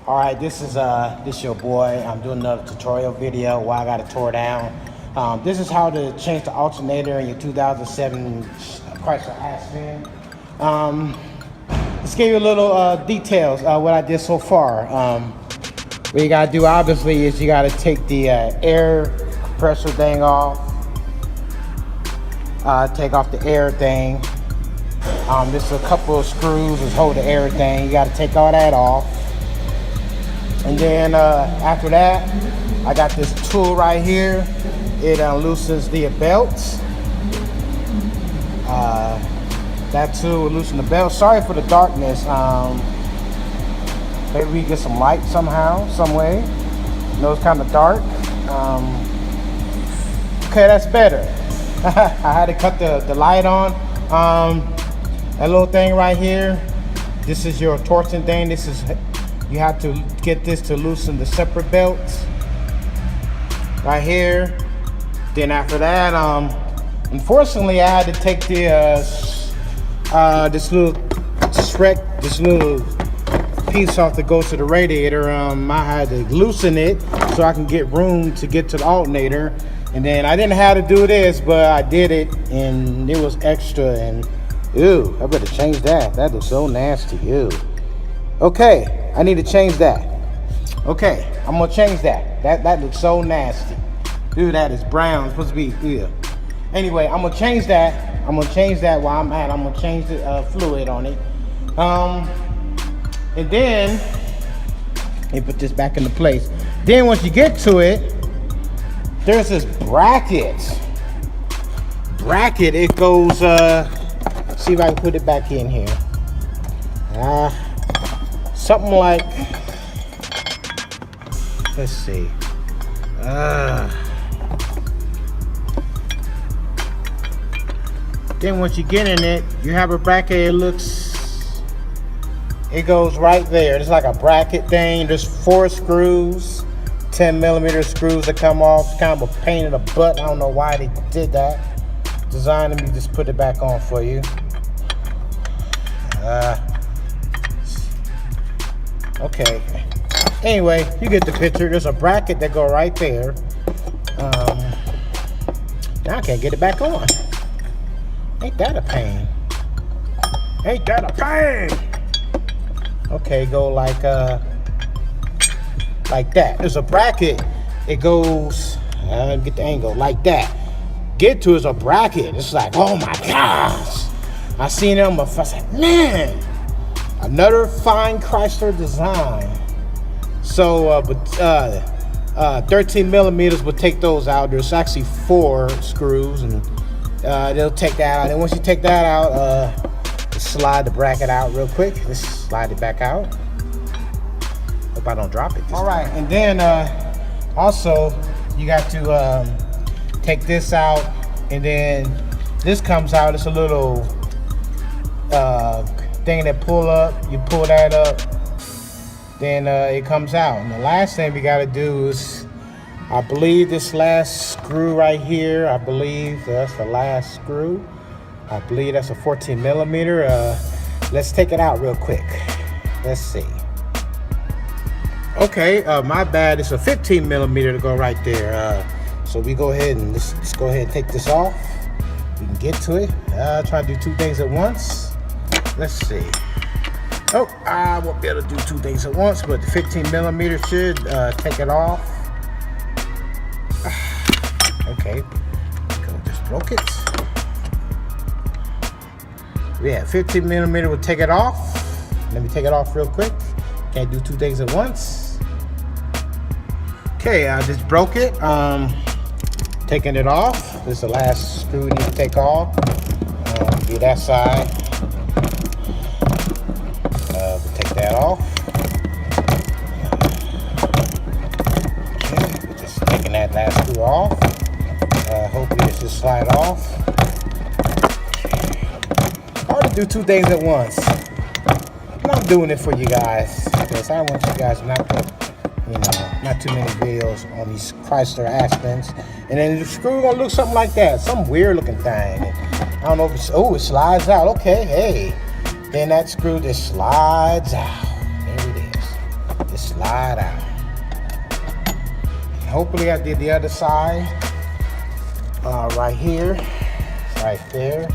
All right, this is your boy. I'm doing another tutorial video where I got it tore down. This is how to change the alternator in your 2007 Chrysler Aspen. Let's give you a little details what I did so far. What you gotta do obviously is you gotta take the air compressor thing off. Take off the air thing. There's a couple of screws that hold the air thing. You gotta take all that off. And then after that, I got this tool right here. It loosens the belts. That tool will loosen the belt. Sorry for the darkness. Maybe we get some light somehow, some way. You know, it's kind of dark. Okay, that's better. I had to cut the light on. That little thing right here, this is your torsion thing. This is, you have to get this to loosen the separate belts right here. Then after that, unfortunately, I had to take the this little piece off that goes to the radiator. I had to loosen it so I can get room to get to the alternator. And then I didn't have to do this, but I did it, and it was extra. And ew, I better change that. That looks so nasty. Ew. Okay, I need to change that. Okay, I'm gonna change that. That looks so nasty. Dude, that is brown. It's supposed to be, ew. Anyway, I'm gonna change that. I'm gonna change that while I'm at. I'm gonna change the fluid on it. And then, let me put this back into place. Then once you get to it, there's this bracket. It goes, see if I can put it back in here. Something like, let's see. Then once you get in it, you have a bracket. It goes right there. It's like a bracket thing. There's 4 screws, 10mm screws that come off. It's kind of a pain in the butt. I don't know why they did that. Design, let me just put it back on for you. Okay. Anyway, you get the picture. There's a bracket that go right there. Now I can't get it back on. Ain't that a pain? Ain't that a pain? Okay, go like that. There's a bracket. It goes, get the angle, like that. Get to is a bracket. It's like, oh my gosh. I seen them, I was like, man, another fine Chrysler design. So, 13mm will take those out. There's actually 4 screws, and they'll take that out. And once you take that out, just slide the bracket out real quick. Let's slide it back out. Hope I don't drop it. All right, and then also you got to take this out, and then this comes out. It's a little thing that pull up. You pull that up, then it comes out. And the last thing we got to do is, I believe this last screw right here, I believe that's the last screw. I believe that's a 14mm. Let's take it out real quick. Let's see. Okay, my bad. It's a 15mm to go right there. So we go ahead and let's go ahead and take this off. We can get to it. Try to do 2 things at once. Let's see. Oh, I won't be able to do 2 things at once, but the 15mm should take it off. Okay, just broke it. Yeah, 15mm will take it off. Let me take it off real quick. Can't do 2 things at once. Okay, I just broke it. Taking it off. This is the last screw we need to take off. Do that side. We'll take that off. Okay, we're just taking that last screw off. Hopefully this will slide off. Hard to do 2 things at once. I'm doing it for you guys because I want you guys not to, not too many videos on these Chrysler Aspens. And then the screw gonna look something like that, some weird looking thing. I don't know if it's, oh, it slides out. Okay, hey. Then that screw just slides out. There it is. Just slide out. And hopefully I did the other side. Right here, right there.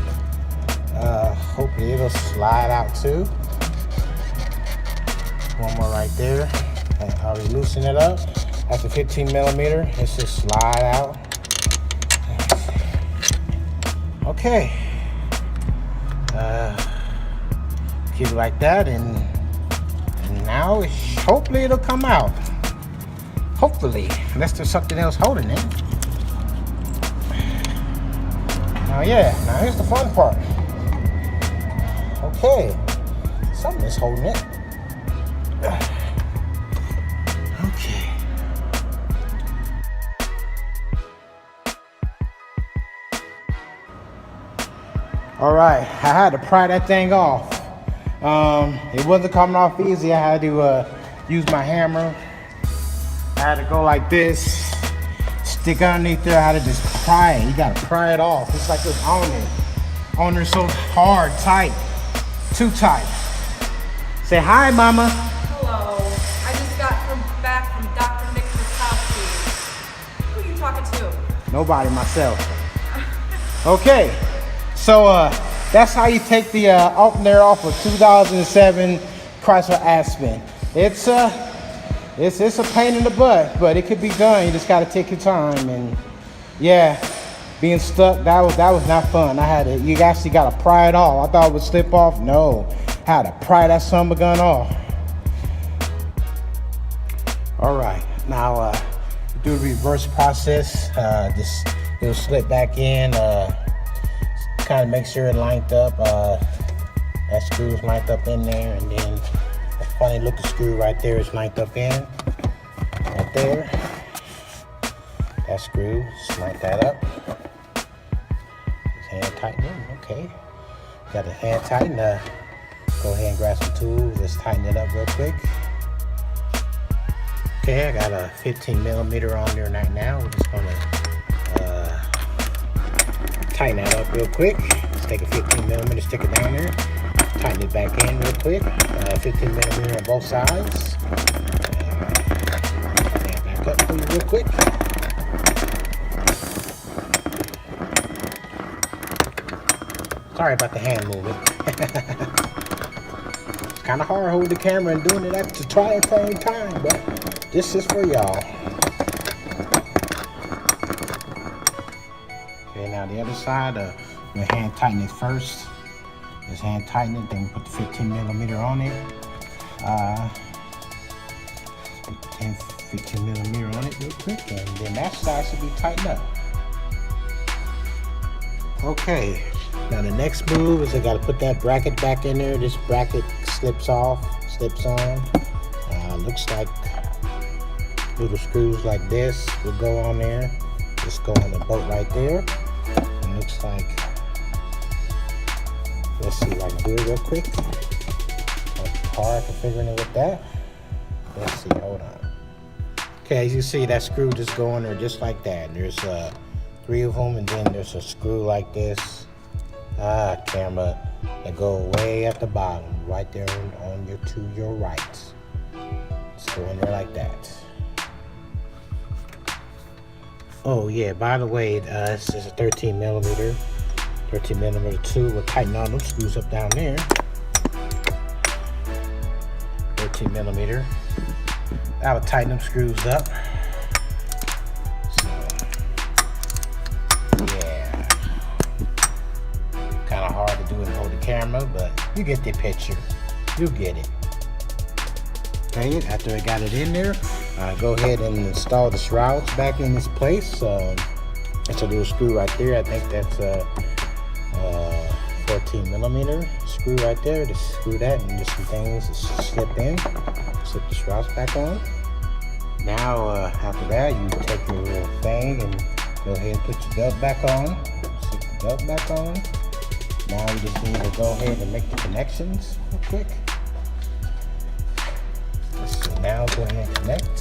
Hopefully it'll slide out too. One more right there. And I'll loosen it up. That's a 15 millimeter. Let's just slide out. Okay. Keep it like that, and now hopefully it'll come out. Hopefully, unless there's something else holding it. Now, yeah, now here's the fun part. Okay, something is holding it. Okay. All right, I had to pry that thing off. It wasn't coming off easy. I had to use my hammer. I had to go like this, stick underneath there. I had to just pry it. You gotta pry it off. It's like it's on it. On there so hard, tight, too tight. Say hi, Mama. Hello. I just got back from Dr. Nicholas' house. Who are you talking to? Nobody, myself. Okay, so that's how you take the alternator off of 2007 Chrysler Aspen. It's a pain in the butt, but it could be done. You just gotta take your time. And yeah, being stuck, that was not fun. You actually gotta pry it off. I thought it would slip off. No, I had to pry that son of a gun off. All right, now do the reverse process. It'll slip back in. Kind of make sure it lined up. That screw's lined up in there, and then a funny looking screw right there is lined up in. Right there. That screw, just lined that up. Just hand tighten it. Okay. Got the hand tighten. Go ahead and grab some tools. Just tighten it up real quick. Okay, I got a 15 millimeter on there right now. We're just gonna tighten that up real quick. Let's take a 15 millimeter, stick it down there, tighten it back in real quick. 15 millimeter on both sides. And back up for you real quick. Sorry about the hand movement. It's kind of hard holding the camera and doing it at the trying time, but this is for y'all. Okay, now the other side, we'll hand tighten it first. Just hand tighten it, then we put the 15 millimeter on it. Put 15 millimeter on it real quick, and then that side should be tightened up. Okay, now the next move is I gotta put that bracket back in there. This bracket slips on. Looks like little screws like this will go on there. Just go on the bolt right there. It looks like, let's see if I can do it real quick. Hard configuring it with that. Let's see, hold on. Okay, as you see, that screw just go on there just like that. And there's 3 of them, and then there's a screw like this. Camera, that go way at the bottom, right there on to your right. Just go in there like that. Oh yeah, by the way, this is a 13 millimeter 2. We'll tighten all those screws up down there. 13 millimeter. That'll tighten them screws up. So, yeah. Kind of hard to do it and hold the camera, but you get the picture. You get it. Okay, after I got it in there, go ahead and install the shrouds back in this place. It's a little screw right there. I think that's a 14 millimeter screw right there. Just screw that, and just some things to slip in. Slip the shrouds back on. Now, after that, you take your little thing and go ahead and put your belt back on. Slip the belt back on. Now you just need to go ahead and make the connections real quick. Let's see, now go ahead and connect.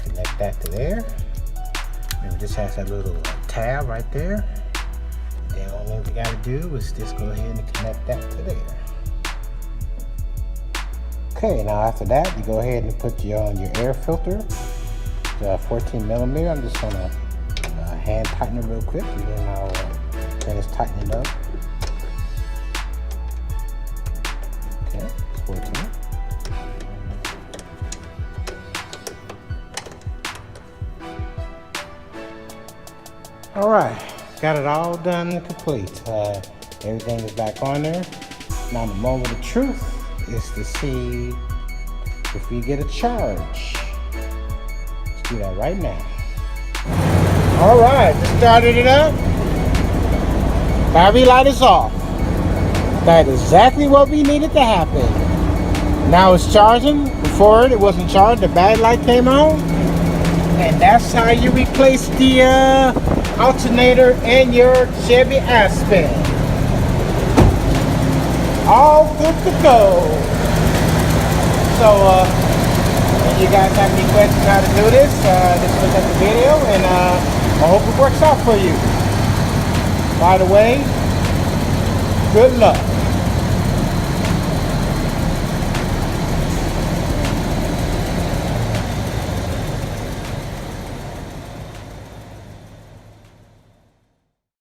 Connect that to there. Maybe this has that little tab right there. The only thing we gotta do is just go ahead and connect that to there. Okay, now after that, you go ahead and put your air filter, the 14 millimeter. I'm just gonna hand tighten it real quick, and then I'll finish tightening it up. Okay, it's 14. All right, got it all done and complete. Everything is back on there. Now the moment of truth is to see if we get a charge. Let's do that right now. All right, just started it up. Battery light is off. That's exactly what we needed to happen. Now it's charging. Before it wasn't charged. The battery light came on. And that's how you replace the alternator in your Chevy Aspen. All good to go. So, if you guys have any questions how to do this, just look at the video, and I hope it works out for you. By the way, good luck.